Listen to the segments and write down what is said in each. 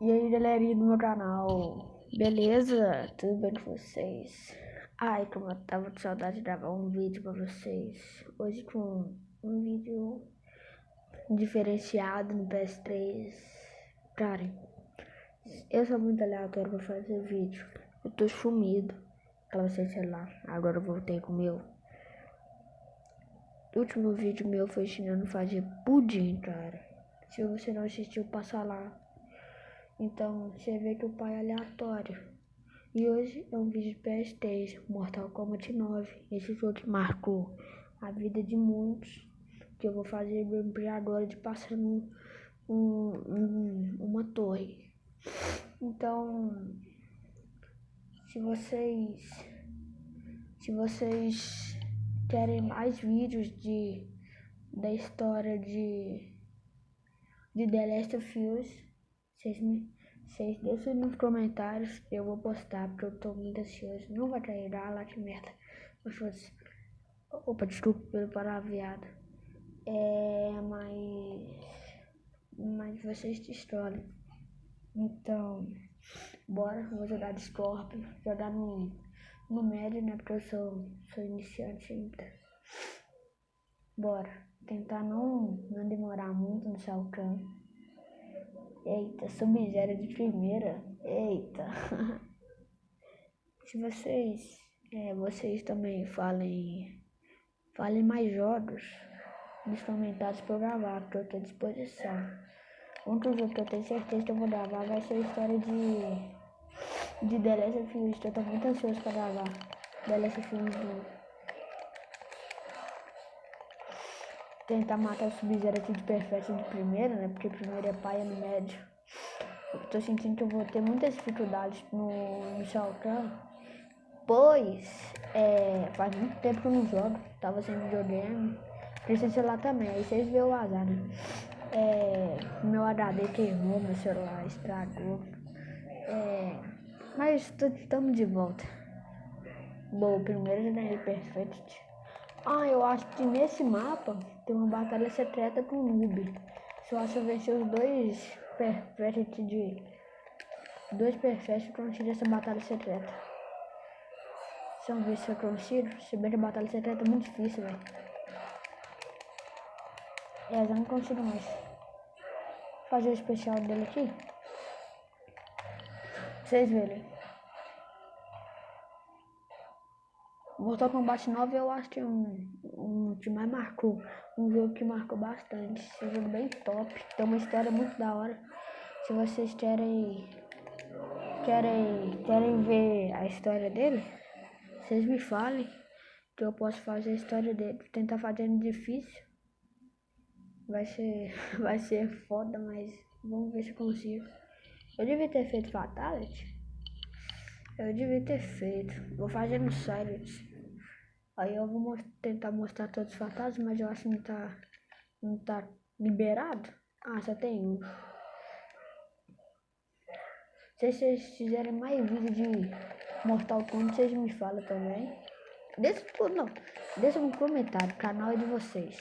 E aí, galerinha do meu canal, beleza? Tudo bem com vocês? Ai, como eu tava com saudade de gravar um vídeo pra vocês. Hoje com um vídeo diferenciado no PS3. Cara, eu sou muito aleatório pra fazer vídeo. Eu tô sumido, pra vocês, sei lá. Agora eu voltei com o meu. O último vídeo meu foi ensinando a fazer pudim, cara. Se você não assistiu, passa lá. Então, você vê que o pai é aleatório. E hoje é um vídeo de PS3, Mortal Kombat 9. Esse jogo que marcou a vida de muitos. Que eu vou fazer gameplay agora de passando uma torre. Então, se vocês querem mais vídeos da história de The Last of Us, vocês deixem nos comentários, eu vou postar, porque eu tô muito ansioso. Não vai cair lá, que merda. Opa, desculpa pelo palavreado. Mas vocês destroem. Então, bora, vou jogar de Scorpion, jogar no médio, né, porque eu sou iniciante ainda. Bora, tentar não demorar muito no Shao Kahn. Eita, Sub-Zero de primeira. Eita. Se vocês também falem mais jogos nos comentários pra eu gravar, porque eu tô à disposição. O único jogo que eu tenho certeza que eu vou gravar vai ser a história de The Last of Us, que eu tô muito ansioso pra gravar. The Last of Us 2. Tentar matar o Sub-Zero aqui de perfeito de primeira, né? Porque primeiro é paia no médio. Eu tô sentindo que eu vou ter muitas dificuldades no Shao Kahn, pois faz muito tempo que eu não jogo, tava sem videogame, preciso de celular também, aí vocês vê o azar, né? Meu HD queimou, meu celular estragou, mas estamos de volta. Bom, o primeiro já ganhei Perfect. Eu acho que nesse mapa tem uma batalha secreta com o Noob. Se eu vencer os dois Perfect, eu consigo essa batalha secreta. Vamos ver se eu consigo. Se bem que a batalha secreta é muito difícil, velho. Já não consigo mais fazer o especial dele aqui. Vocês verem. Mortal Kombat 9 eu acho que é um que mais marcou. Um jogo que marcou bastante. Esse jogo bem top. Tem uma história muito da hora. Se vocês querem ver a história dele, vocês me falem que eu posso fazer a história dele. Tentar fazer difícil. Vai ser foda, mas vamos ver se eu consigo. Eu devia ter feito Fatality. Eu devia ter feito. Vou fazer no Silent. Aí eu vou tentar mostrar todos os fantasmas, mas eu acho que não tá liberado. Só tem um. Se vocês fizerem mais vídeo de Mortal Kombat, vocês me falam também. Deixa um comentário, o canal é de vocês.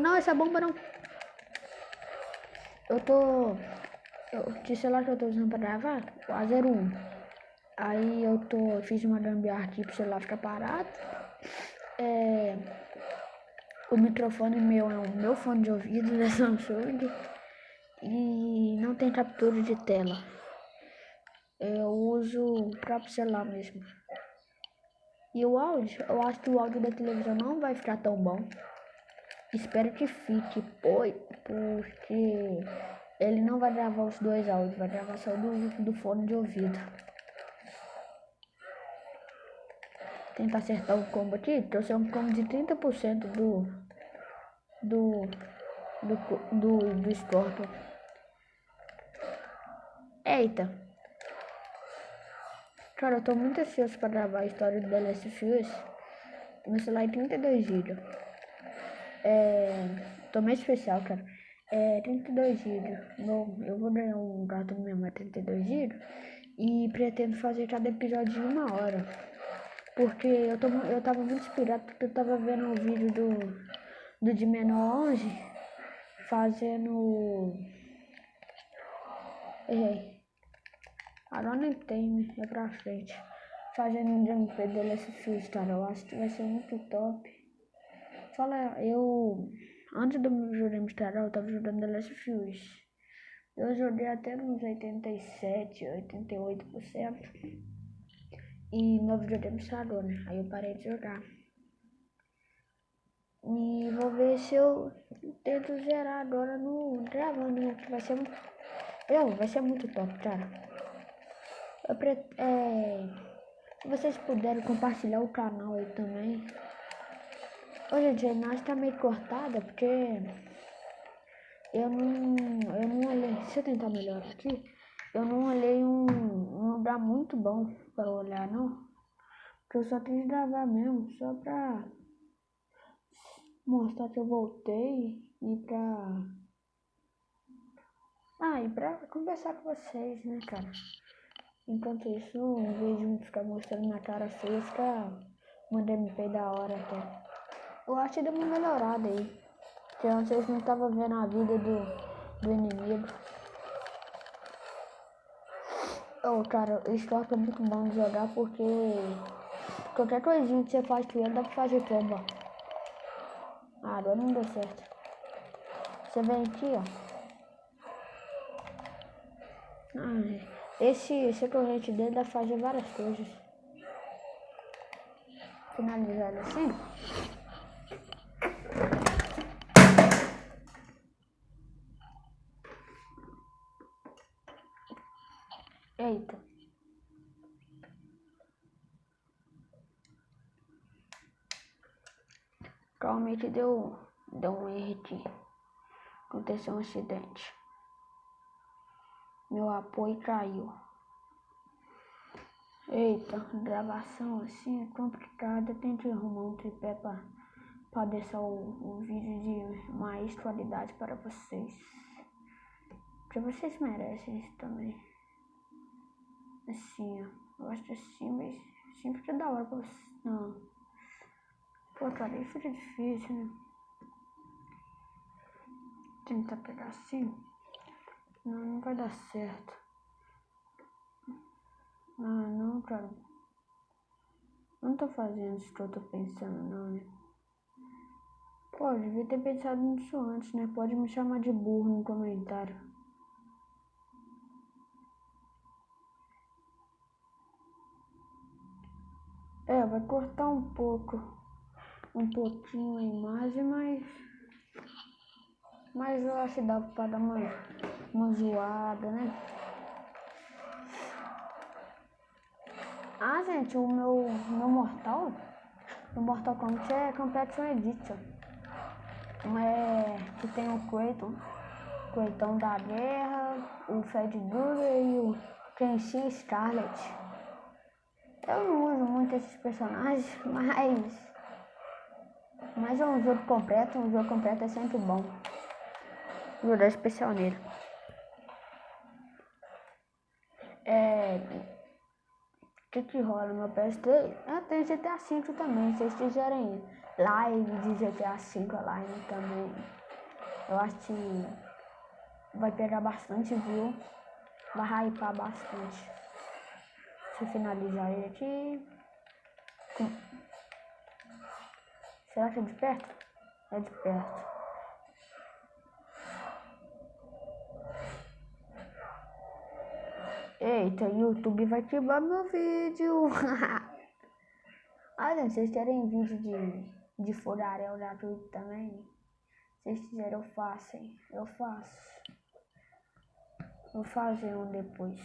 Não, essa bomba não. O celular que eu tô usando pra gravar, o A01. Aí fiz uma gambiarra aqui pro celular ficar parado. O microfone meu é o meu fone de ouvido da Samsung e não tem captura de tela. Eu uso o próprio celular mesmo. E o áudio, eu acho que o áudio da televisão não vai ficar tão bom. Espero que fique, porque ele não vai gravar os dois áudios, vai gravar só do fone de ouvido. Tentar acertar o combo aqui, trouxe um combo de 30% do Scorpion. Eita! Cara, eu tô muito ansioso pra gravar a história do The Last of Us. Meu celular é 32 GB. Tô meio especial, cara. 32 GB. Eu vou ganhar um gato no meu 32 GB. E pretendo fazer cada episódio de 1 hora. Porque eu tava muito inspirado, porque eu tava vendo um vídeo do de menor 11 fazendo Errei. Agora nem tem, é pra frente. Fazendo um gameplay do Last of Us, cara. Eu acho que vai ser muito top. Fala, antes do meu jogo mostrar, eu tava jogando The Last of Us. Eu joguei até uns 87, 88%. E meu videogame estragou, né? Aí eu parei de jogar. E vou ver se eu tento zerar agora no gravando, né? Que vai ser muito. Vai ser muito top, cara. Se vocês puderem compartilhar o canal aí também. Ô, gente, a imagem tá meio cortada porque eu não olhei. Deixa eu tentar melhorar aqui. Eu não olhei um lugar muito bom pra olhar, não. Porque eu só quis gravar mesmo, só pra mostrar que eu voltei e pra conversar com vocês, né, cara? Enquanto isso, em vez de ficar mostrando minha cara feia, ficar mandando MP da hora até. Eu acho que deu uma melhorada aí. Porque antes vocês não estavam vendo a vida do inimigo. Cara, esse jogo é muito bom de jogar porque qualquer coisinha que você faz com ele dá pra fazer tomba. Agora não deu certo. Você vem aqui, ó. Esse corrente dele dá pra fazer várias coisas. Finalizar ele assim. Eita. Provavelmente deu um erro aqui. Aconteceu um acidente. Meu apoio caiu. Eita, gravação assim é complicada. Tem que arrumar um tripé pra deixar o vídeo de mais qualidade para vocês. Porque vocês merecem isso também. Assim, ó. Eu acho assim, mas assim fica da hora pra vocês. Não. Pô, cara, aí fica difícil, né? Tentar pegar assim. Não vai dar certo. Não, cara. Não tô fazendo isso que eu tô pensando, não, né? Pô, eu devia ter pensado nisso antes, né? Pode me chamar de burro no comentário. Vai cortar um pouquinho a imagem, mas eu acho que dá pra dar uma zoada, né? Gente, o meu Mortal Kombat é Competition Edition. Que tem o Kratos da Guerra, o Fred Krueger e o Kenshi Scarlet. Eu não uso muito esses personagens, mas é um jogo completo é sempre bom. Jogar especial nele. O que rola no meu PS3? Tem GTA V também, se vocês quiserem live de GTA V online também. Eu acho que vai pegar bastante view, vai hypar bastante. Se eu finalizar ele aqui. Será que é de perto? É de perto. Eita, o YouTube vai quebrar meu vídeo. Gente, vocês querem vídeo de forarel gratuito também? Se vocês quiserem, eu faço, hein? Eu faço. Vou fazer um depois.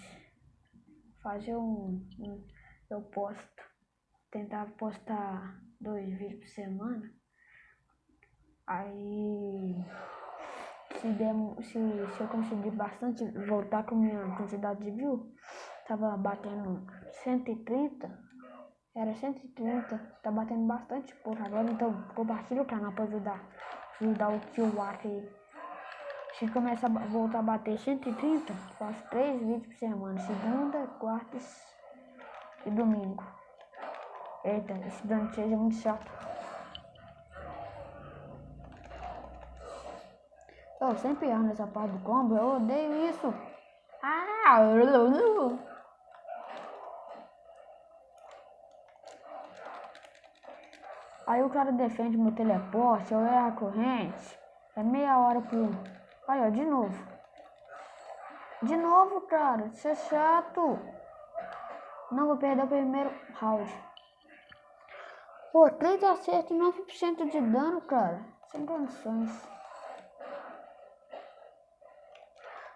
Eu posto. Tentar postar 2 vídeos por semana. Aí, se eu conseguir bastante, voltar com minha quantidade de view, tava batendo 130. Era 130, tá batendo bastante pouco agora, então compartilha o canal pra ajudar o tio Wack aí. Se começa a voltar a bater 130, faço 3 vídeos por semana, segunda, quarta e domingo. Eita, esse dano seja muito chato. Eu sempre erro nessa parte do combo, eu odeio isso. Ah! Aí o cara defende meu teleporte, eu erro a corrente. É meia hora por... Aí, ó, de novo. De novo, cara. Isso é chato. Não, vou perder o primeiro round. Pô, 3 acertos e 9% de dano, cara. Sem condições.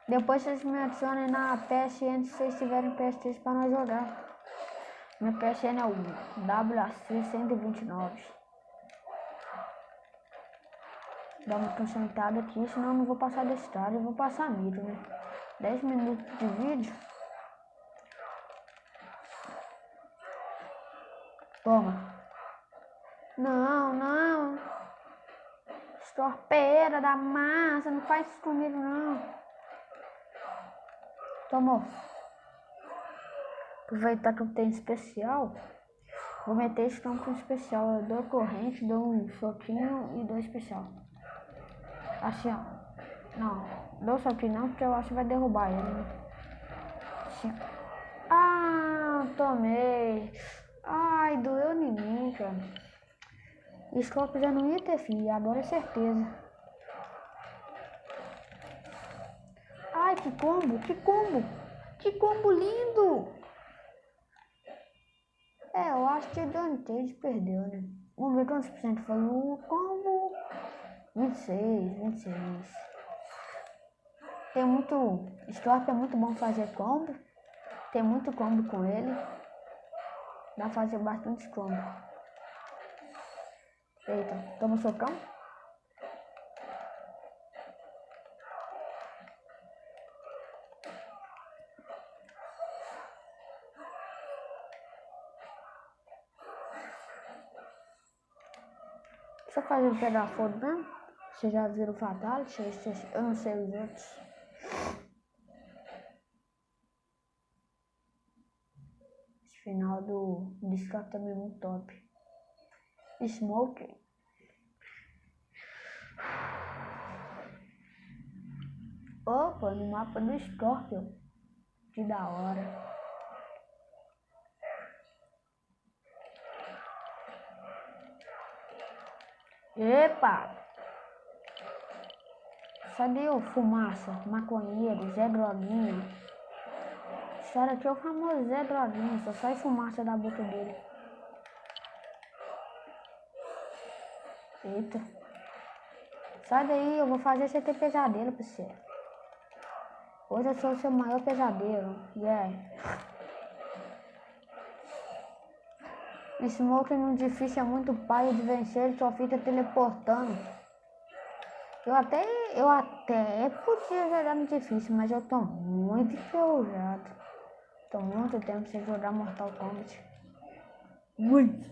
Depois vocês me adicionem na PSN se vocês tiverem PS3 para nós jogar. Meu PSN é o WAC 129. Dá uma concentrada aqui, senão eu não vou passar desse estado, eu vou passar vídeo, né? 10 minutos de vídeo. Toma. Não, não. Estorpeira da massa, não faz isso comigo, não. Tomou. Aproveitar que eu tenho especial. Vou meter esse campo especial. Eu dou corrente, dou um soquinho e dou especial. Assim, ó. Não, dou soquinho não, porque eu acho que vai derrubar ele, né? Assim. Ah, tomei. Ai, doeu em mim, cara. Isso que eu já não ia ter filho, agora é certeza. Ai, que combo, que combo. Que combo lindo. É, eu acho que o Dante perdeu, né? Vamos ver quantos por cento foi o combo. 26. Tem muito... Scorpion é muito bom fazer combo. Tem muito combo com ele. Dá pra fazer bastante combo. Eita, toma o socão. Só fazer o pegar fogo mesmo. Vocês já viram o Fatality? Eu não sei os outros. Esse final do Scorpion também é muito top. Smoke. Opa, no mapa do Scorpion. Que da hora. Epa! Cadê o fumaça? Maconheiro, Zé Droguinha. Esse cara aqui é o famoso Zé Droguinha, só sai fumaça da boca dele. Eita. Sai daí, eu vou fazer você ter pesadelo pra você. Hoje eu sou o seu maior pesadelo. Yeah. Esse Smoke no difícil é muito paia de vencer, ele só fica teleportando. Eu até podia jogar no difícil, mas eu tô muito enferrujado. Tô muito tempo sem jogar Mortal Kombat. Muito.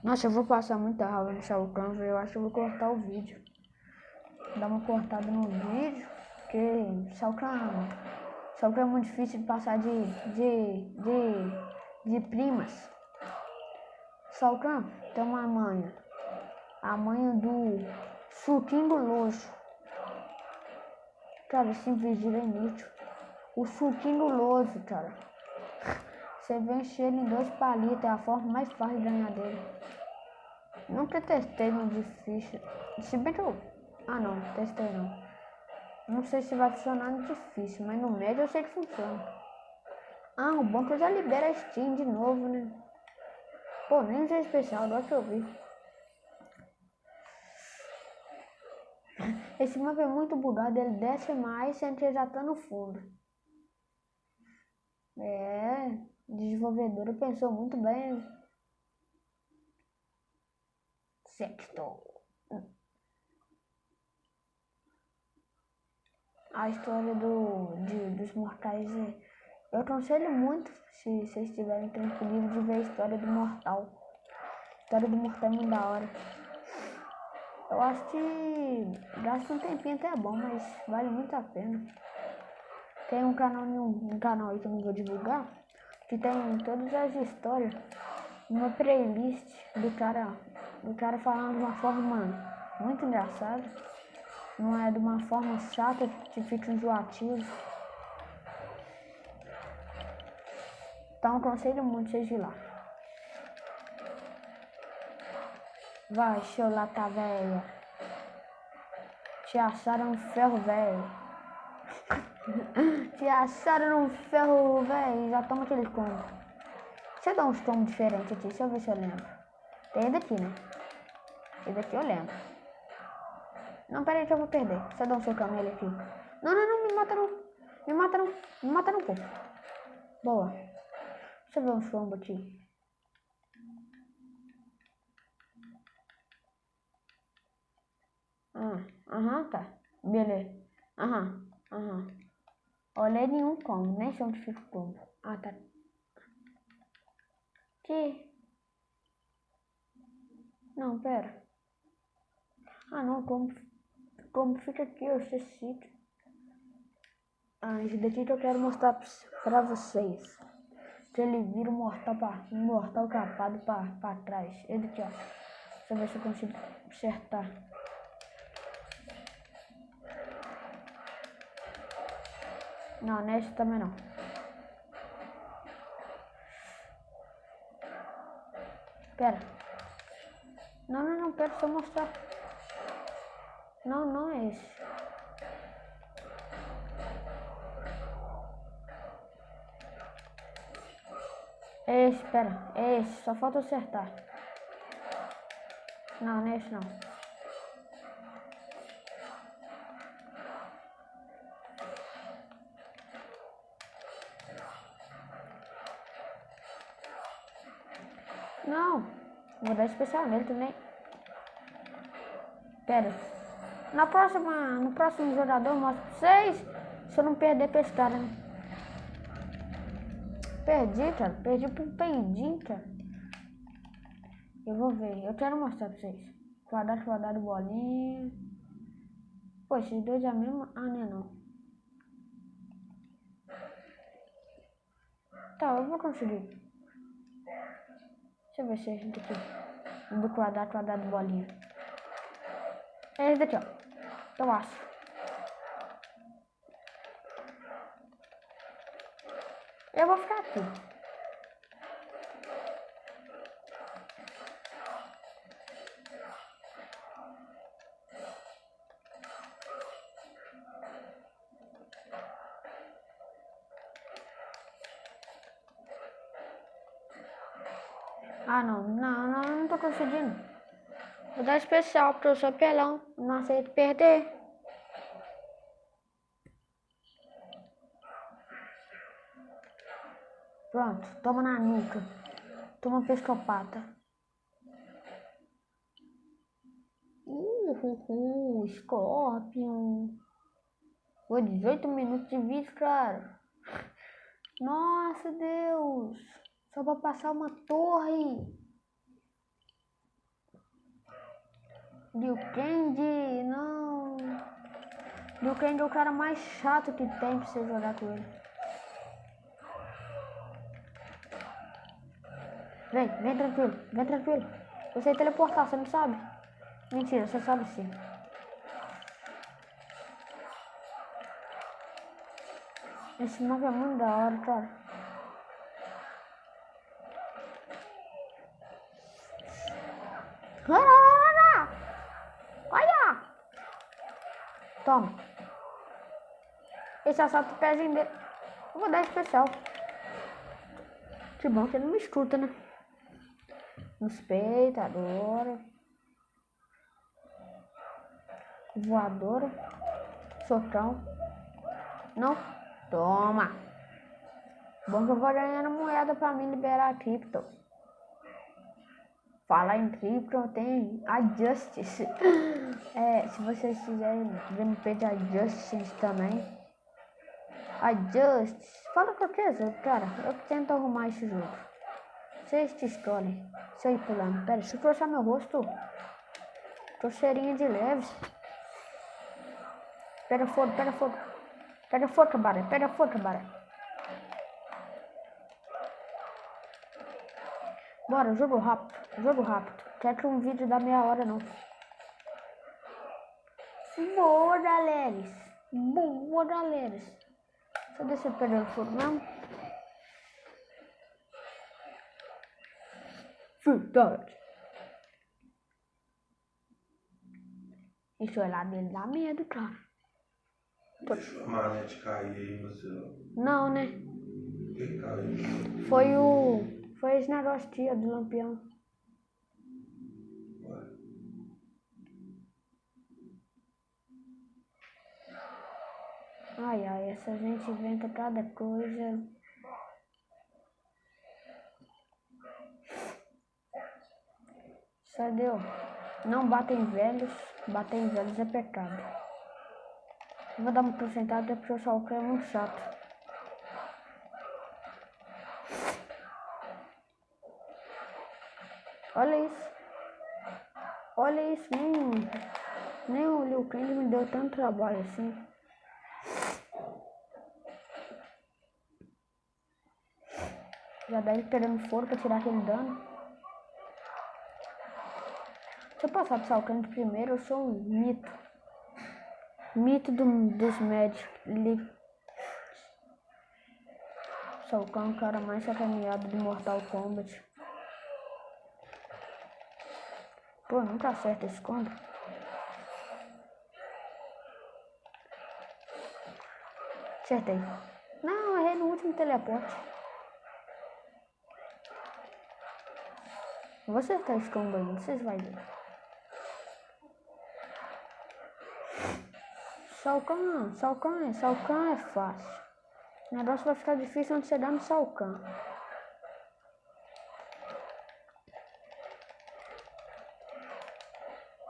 Nossa, eu vou passar muita raiva no Shao Kahn, eu acho que eu vou cortar o vídeo. Dar uma cortada no vídeo, porque Shao Kahn é muito difícil de passar de primas. Shao Kahn tem uma manha. A manha do suquinho guloso. Cara, esse invisível é inútil. O suquinho guloso, cara. Você vence ele em 2 palitos, é a forma mais fácil de ganhar dele. Nunca testei no difícil. Se bem que eu... Ah não, testei não. Não sei se vai funcionar no difícil, mas no médio eu sei que funciona. Ah, o bom é que eu já libero a Steam de novo, né? Pô, nem usei especial, agora que eu vi. Esse mapa é muito bugado, ele desce mais sem que já tá no fundo. É, o desenvolvedor pensou muito bem. Sexto. A história dos mortais eu aconselho muito, se vocês estiverem tranquilos, de ver a história do mortal. A história do mortal é muito da hora. Eu acho que gasta um tempinho até bom, mas vale muito a pena. Tem um canal aí que eu não vou divulgar, que tem todas as histórias, uma playlist do cara falando de uma forma muito engraçada. não é de uma forma chata que fica enjoativo. Então aconselho muito vocês ir lá. Vai, show lata velha. Te acharam no ferro velho. Te acharam no ferro velho. Já toma aquele combo. Deixa eu dar uns combos diferentes aqui. Deixa eu ver se eu lembro. Tem esse daqui, né? Esse daqui eu lembro. Não, pera aí que eu vou perder. Deixa eu dar um socão nele aqui. Não, não, não. Me mata não. Me mata não. Me mata não, pô. Boa. Deixa eu ver uns combos aqui. Aham, tá. Beleza. Aham. Olha nenhum combo. Nem sei onde fica o combo. Ah, tá. Que? Não, pera. Ah, não. Como fica aqui? Eu esqueci. Ah, esse daqui que eu quero mostrar pra vocês. Se ele vira um mortal capado pra trás. Ele aqui, ó. Deixa eu ver se eu consigo acertar. Não, nesse também não. Pera. Não, pera, deixa eu mostrar. Não é esse. É esse, pera. É esse, só falta acertar. Não é esse não. Não. Vou dar especial nele também. Pera. No próximo jogador eu mostro pra vocês. Se eu não perder pra esse cara, né? Perdi, cara. Perdi pro peidinho, cara. Eu vou ver. Eu quero mostrar pra vocês. Quadrado, bolinha. Pô, esses dois é a mesma... Ah, não. Tá, eu vou conseguir. Deixa eu ver se é esse daqui. Do quadrado, bolinha. É esse daqui, ó. Eu acho. Eu vou ficar aqui. Ah, não tô conseguindo. Vou dar especial porque eu sou pelão. Não aceito perder. Pronto, toma na nuca. Toma pescopata. Scorpion. Foi 18 minutos de vídeo, cara. Nossa, Deus. Só pra passar uma torre. Liu Kang, não. Liu Kang é o cara mais chato que tem pra você jogar com ele. Vem tranquilo. Eu sei teleportar, você não sabe? Mentira, você sabe sim. Esse mapa é muito da hora, cara. Olha! Toma. Esse assalto pezinho dele. Eu vou dar especial. Que bom que ele não me escuta, né? Nos peitos, adora. Voadora. Socão. Não. Toma. Bom que eu vou ganhando moeda pra mim liberar a cripto. Falar em cripto, tem a Justice. Se vocês quiserem gameplay da Justice também. A Justice. Fala qualquer jogo, cara. Eu tento arrumar esse jogo. Vocês te escolhem. Deixa eu ir pulando. Pera, deixa eu trouxer meu rosto. Tô cheirinha de leves. Pega fogo. Pega fogo, cabaré. Bora, jogo rápido. Quer que um vídeo dá meia hora, não. Boa, Daleres. Boa, Daleres. Só descer perdendo fogo mesmo. Verdade. Esse olhar dele dá medo, cara. Deixou a manete cair aí, você Não, né? que caiu. Foi esse negócio tia do lampião. Ué. Ai, ai, essa gente inventa cada coisa. Só deu. Não batem em velhos. Bater em velhos é pecado. Eu vou dar uma porcentagem porque o Salcão é muito chato. Olha isso. Olha isso. Nem o Liu Kang me deu tanto trabalho assim. Já dá ele pegando foro pra tirar aquele dano. Se eu passar pro Salcão primeiro, eu sou um mito. Mito dos médios. Salcão é o cara mais sacaneado de Mortal Kombat. Pô, nunca acerta esse combo. Acertei. Não, errei no último teleporte. Vou acertar esse combo aí, vocês vão ver. Salcão é fácil. O negócio vai ficar difícil onde você dá no Salcão.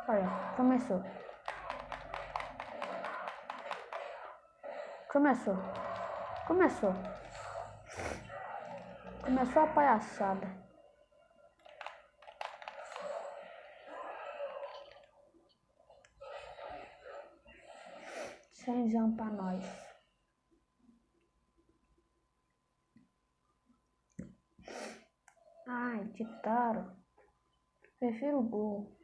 Olha, começou. Começou a palhaçada. Cenzão pra nós. Ai, Titaro. Prefiro o Gol.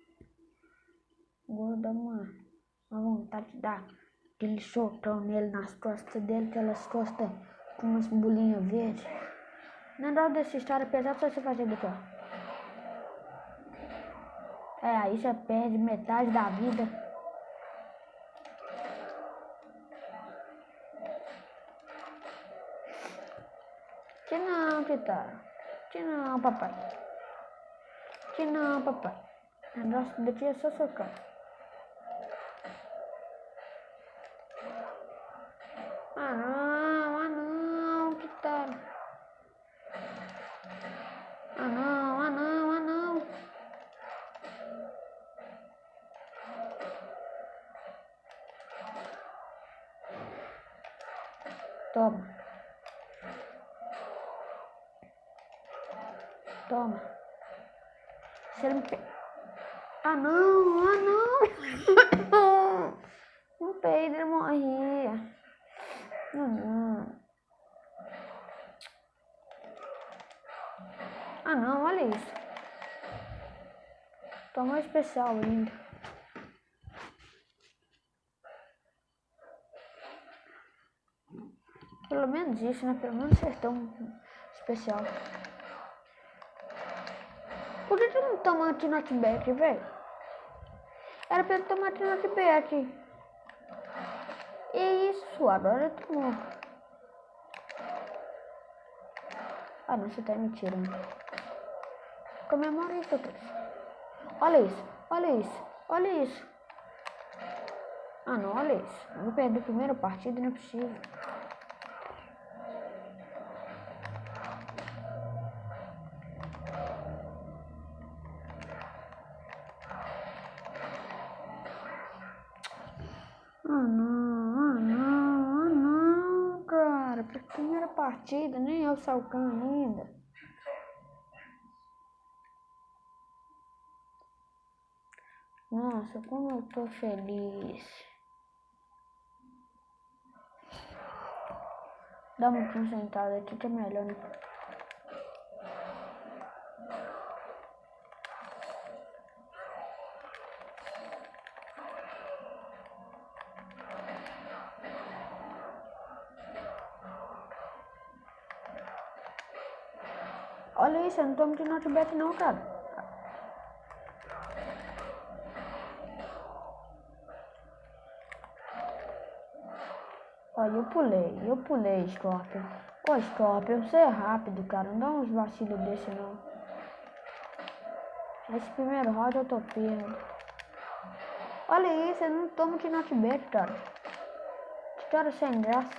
O Gol dá uma vontade de dar aquele socão nele nas costas dele, aquelas costas com umas bolinhas verdes. Na hora dessa história pesada, só você fazer daqui, ó. Aí você perde metade da vida. Que não, Titaro. Que não, papai. Que não, papai. O negócio daqui é só socar. Ah não, Titaro. Ah não. Toma. Se ele me Ah não. Não peido, ele morria. Ah não, olha isso. Toma especial ainda. Pelo menos isso, né? Pelo menos acertou um especial. Por que tu não toma anti-knockback, velho? Era pra ele tomar anti-knockback. Isso, agora tu... Ah, não, você tá me tirando. Comemora isso, Cris. Olha isso. Ah, não, olha isso. Eu vou perder a primeira partida, não é possível. Ah, não, cara. Primeira partida, nem eu salcando ainda. Nossa, como eu tô feliz. Dá uma concentrada aqui que é melhor, né? Olha isso, eu não tomo de notebook não, cara. Olha, eu pulei, Scorpion. Ô, Scorpion, você é rápido, cara. Não dá uns vacilos desse, não. Esse primeiro round eu tô perto. Olha isso, eu não tomo de notebook, cara. Que cara sem graça.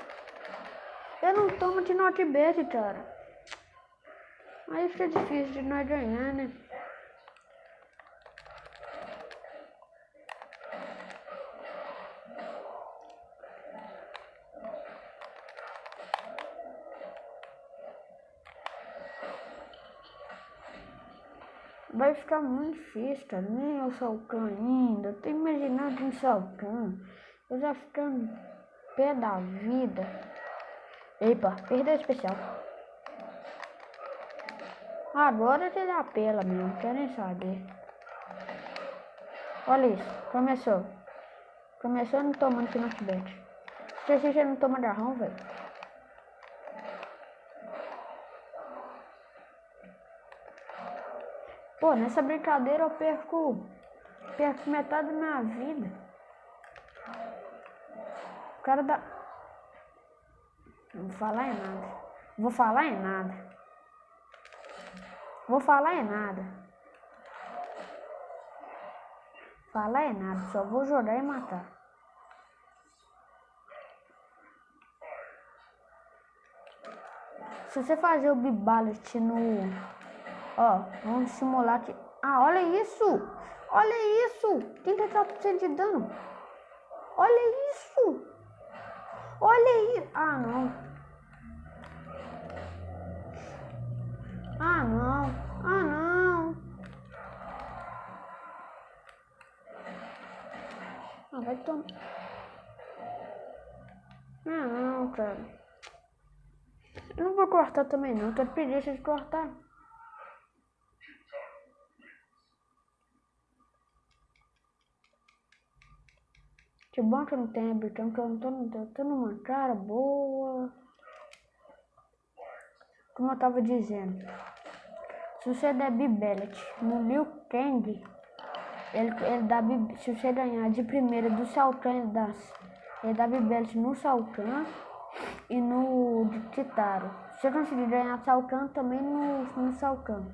Eu não tomo de notebook, cara. Aí fica difícil de nós ganhar, né? Vai ficar muito difícil, cara. Nem eu Salcão ainda. Eu tô imaginando em Salcão. Eu já ficando pé da vida. Epa, perdeu o especial. Agora você dá pela mesmo, quer nem saber. Olha isso, começou. Começou não tomando que notebook. Se você não toma garrão, velho. Pô, nessa brincadeira eu perco metade da minha vida. O cara dá... Não vou falar em nada. Vou falar em nada. Vou falar em nada. Falar em nada. Só vou jogar e matar. Se você fazer o Biballet no... Ó, vamos simular que... Ah, olha isso! Olha isso! 34% de dano. Olha isso! Olha isso! Ah, não. Ah, não. Ah, não. Ah, vai tomar. Ah, não, cara. Eu não vou cortar também, não. Tô preguiça de cortar. Que bom que eu não tenho botão, que eu não tô numa cara boa. Como eu tava dizendo, se você der Biballet no Liu Kang, ele dá, se você ganhar de primeira do Salcan, ele dá Biballet no Salcan e no de Titaro. Se você conseguir ganhar Salcan, também no Salcan.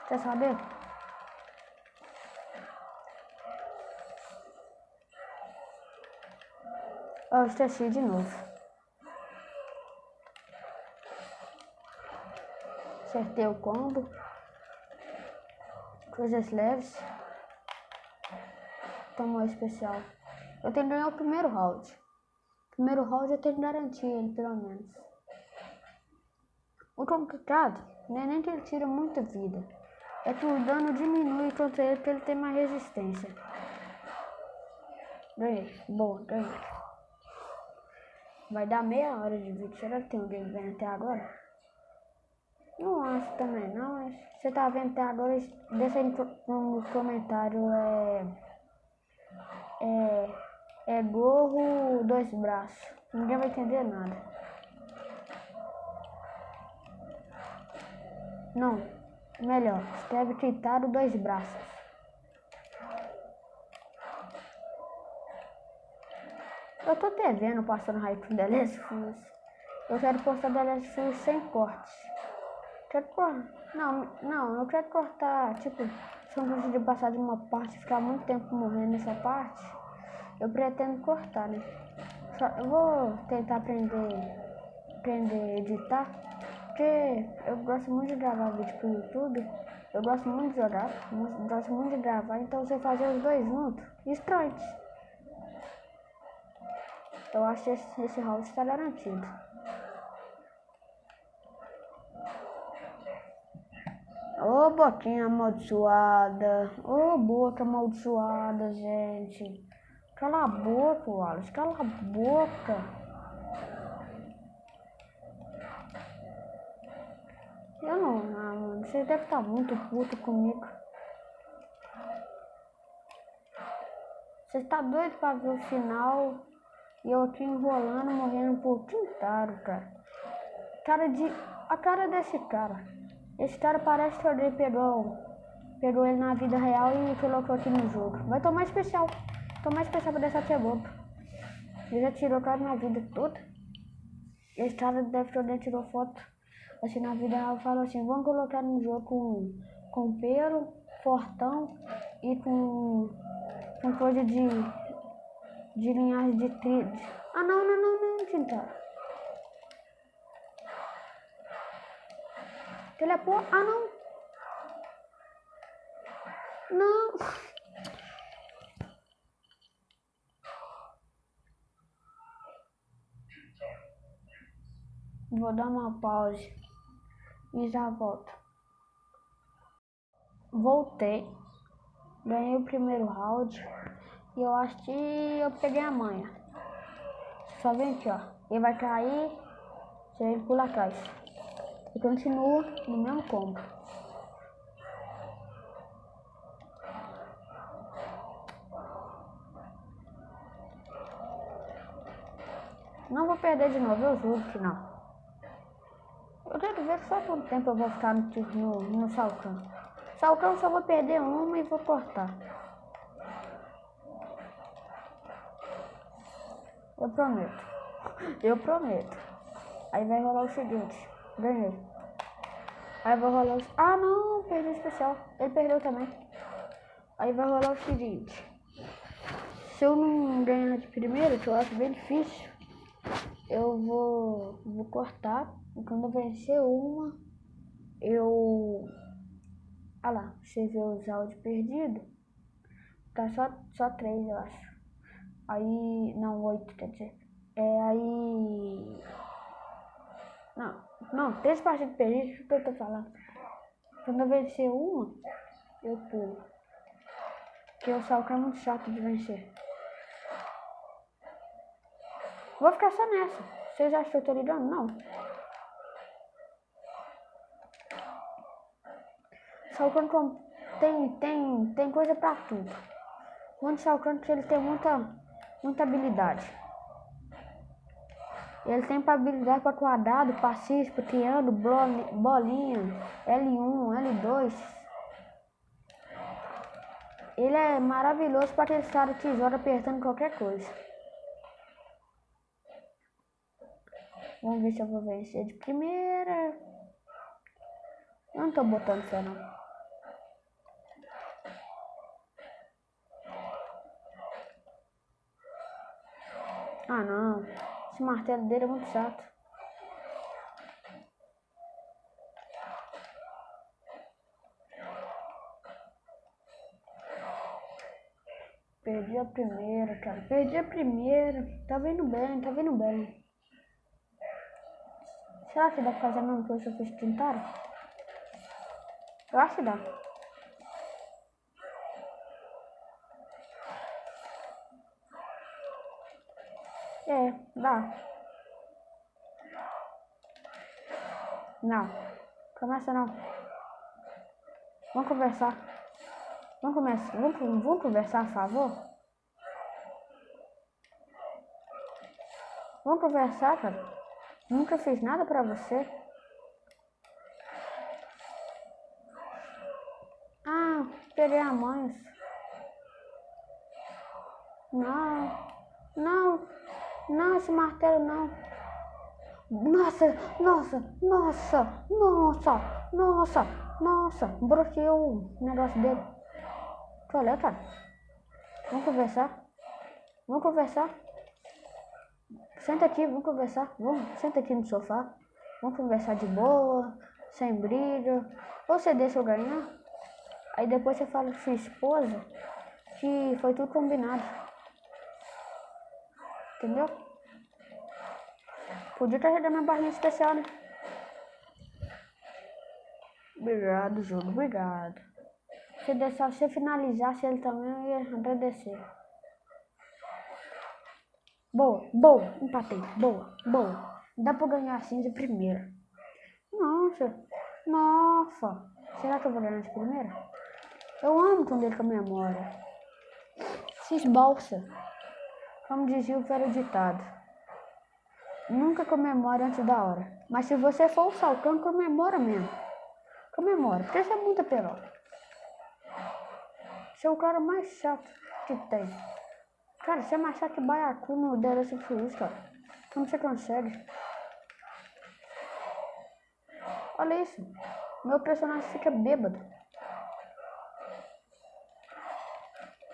Quer saber? Eu esqueci de novo. Acertei o combo. Coisas leves. Tomou especial. Eu tenho que ganhar o primeiro round. Primeiro round eu tenho que garantir ele, pelo menos. O complicado não é nem que ele tira muita vida. É que o dano diminui contra ele, porque ele tem mais resistência. Ganhei. Boa, ganhei. Vai dar meia hora de vídeo. Será que tem alguém vendo até agora? Não acho também não, mas você tá vendo até agora, deixa aí no comentário. É gorro, 2 braços. Ninguém vai entender nada. Não, melhor, escreve Titaro 2 braços. Eu tô até vendo passando hype com The Last of Us. Eu quero postar The Last of Us sem cortes. Não, eu quero cortar, tipo, se eu não conseguir passar de uma parte e ficar muito tempo morrendo nessa parte, eu pretendo cortar, né? Eu vou tentar aprender a editar, porque eu gosto muito de gravar vídeo pro YouTube, eu gosto muito de jogar, gosto muito de gravar, então se eu fazer os dois juntos, strikes. Eu acho que esse round está garantido. Ô, boquinha amaldiçoada. Ô, boca amaldiçoada, gente. Cala a boca, Wallace. Cala a boca. Eu não, mano. Você deve estar muito puto comigo. Você está doido pra ver o final E eu aqui enrolando, morrendo por Tintaro, cara. A cara desse cara. Esse cara parece que ele pegou ele na vida real e colocou aqui no jogo. Vai tomar especial. Tomar especial pra deixar ser bobo. Ele já tirou cara na vida toda. Esse cara deve ter tirou foto assim na vida real e falou assim, vamos colocar no jogo com pelo, fortão e com coisa de linhagem de trilhos. Ah não, Tintaro. Teleport? Ah não. Não. Vou dar uma pause e já volto. Voltei. Ganhei o primeiro round. E eu acho que eu peguei a manha. Só vem aqui, ó. Ele vai cair. Se ele pula atrás. E continua no mesmo combo. Não vou perder de novo, eu juro que não. Eu quero ver só quanto tempo eu vou ficar no Salcão. Salcão só vou perder uma e vou cortar. Eu prometo. Eu prometo. Aí vai rolar o seguinte. Ganhei. Aí vai rolar o... Ah não, perdi o especial. Ele perdeu também. Aí vai rolar o seguinte. Se eu não ganhar de primeiro, que eu acho bem difícil, eu vou cortar. E quando eu vencer uma, eu... Ah lá, você vê os áudios perdidos. Tá só 3, eu acho. Aí... Não, 8, quer dizer. Aí... Não, 3 partidas perdidas, o que eu tô falando? Quando eu vencer uma, eu pulo. Porque o Salcão é muito chato de vencer. Vou ficar só nessa. Vocês acham que eu tô ligando? Não. Salcão tem coisa pra tudo. O Salcão ele tem muita habilidade. Ele tem habilidade para quadrado, para cispa, triângulo, bolinha, L1, L2. Ele é maravilhoso para aqueles caras tesoura apertando qualquer coisa. Vamos ver se eu vou vencer de primeira. Eu não tô botando fé não. Ah não. Esse martelo dele é muito chato. Perdi a primeira, cara. Perdi a primeira. Tá vindo bem. Será que dá pra fazer a mesma coisa que eu fiz com o Tintaro? Eu acho que dá. É, dá. Não. Começa não. Vamos conversar. Vamos conversar, a favor? Vamos conversar, cara. Nunca fiz nada pra você. Ah, peguei a mãe. Não, esse martelo não. Nossa, broquei o negócio dele. Olha, cara. Vamos conversar. Senta aqui, vamos conversar. Senta aqui no sofá. Vamos conversar de boa, sem briga. Ou você deixa eu ganhar. Aí depois você fala com sua esposa que foi tudo combinado. Entendeu? Podia ter dado minha barrinha especial, né? Obrigado, jogo. Obrigado. Se você finalizasse ele também, eu ia agradecer. Boa. Empatei. Boa. Dá pra ganhar assim de primeira. Nossa. Será que eu vou ganhar de primeira? Eu amo quando ele comemora. Se esbalsa. Como dizia o velho ditado, nunca comemore antes da hora. Mas se você for o Falcão, comemora mesmo. Comemora, porque você é muita pelota. Você é o cara mais chato que tem. Cara, você é mais chato que baiacu no The Last of Us, cara. Como você consegue? Olha isso. Meu personagem fica bêbado.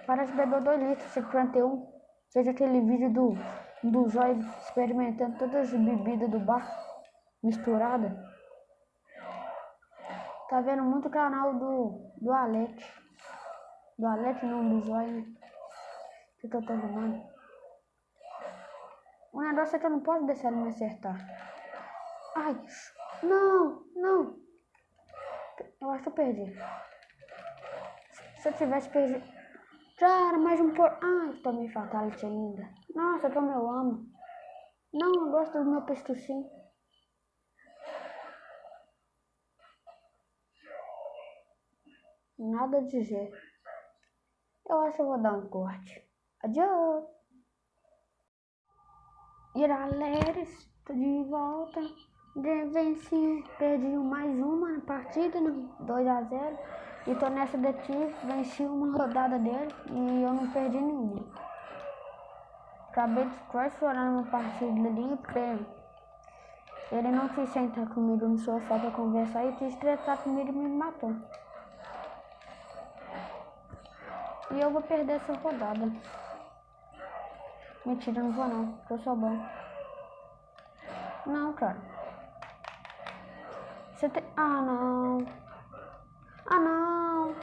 Parece beber 2 litros, 51. Seja aquele vídeo do Zóio experimentando todas as bebidas do bar misturadas. Tá vendo muito canal do Alex. Do Alex não, do Zóio. Que eu tô tomando. O negócio é que eu não posso deixar ele me acertar. Ai, não, não. Eu acho que eu perdi. Se eu tivesse perdido... Cara, mais um por... Ai, tomei fatality ainda. Nossa, como eu amo. Não, eu gosto do meu pestucinho. Nada a dizer. Eu acho que eu vou dar um corte. Adiós. Iraleres, tô de volta. Venci, perdi mais uma na partida, 2-0. E tô nessa daqui, venci uma rodada dele e eu não perdi nenhuma. Acabei de quase chorar numa partida ali, porque ele não quis sentar comigo no sofá pra conversar e quis tretar comigo e me matou. E eu vou perder essa rodada. Mentira, não vou não, porque eu sou bom. Não, cara. Você tem... Ah, não. Ah, não.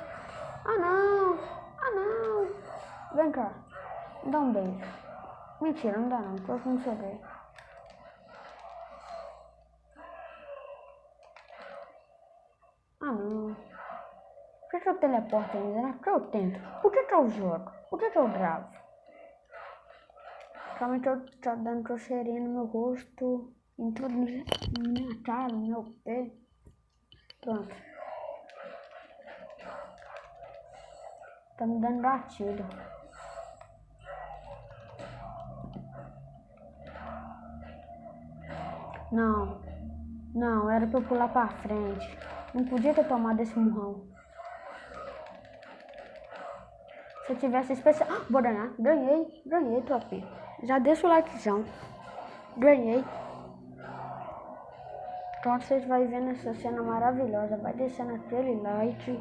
Ah, não. Ah, não. Vem cá. Dá um beijo. Mentira, não dá não, porque eu não sou gay. Ah, não. Por que eu teleporto ainda, né? Por que eu tento? Por que eu jogo? Por que eu gravo? Realmente eu tô dando coceirinha no meu rosto, em tudo, na minha cara, no meu pé. Pronto. Tá me dando gatilho. Não. Não, era pra eu pular pra frente. Não podia ter tomado esse murrão. Se eu tivesse especial... Ah, vou ganhar. Ganhei, tropi. Já deixa o likezão. Ganhei. Então vocês vão vendo essa cena maravilhosa. Vai deixando aquele like,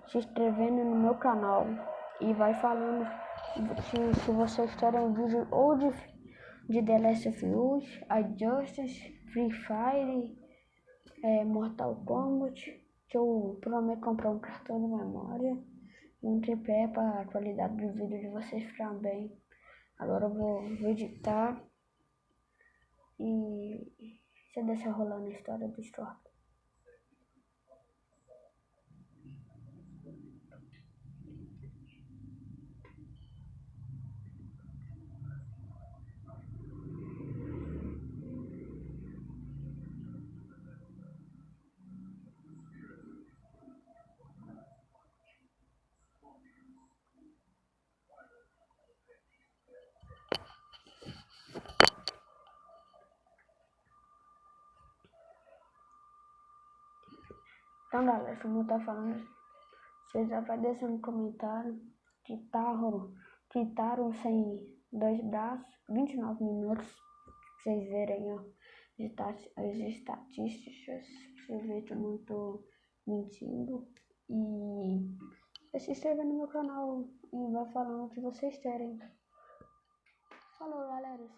se inscrevendo no meu canal. E vai falando se vocês querem vídeo ou de The Last of Us, Injustice, Free Fire, Mortal Kombat. Que eu prometo comprar um cartão de memória. Um tripé para a qualidade do vídeo de vocês ficar bem. Agora eu vou editar e você deixa rolando a história do Storm. Então galera, como eu tô falando, vocês já vai deixando no comentário que taram sem 2 braços, 29 minutos, pra vocês verem ó, as estatísticas, pra vocês verem que eu não tô mentindo. E se inscreva no meu canal e vai falando o que vocês querem. Falou galera.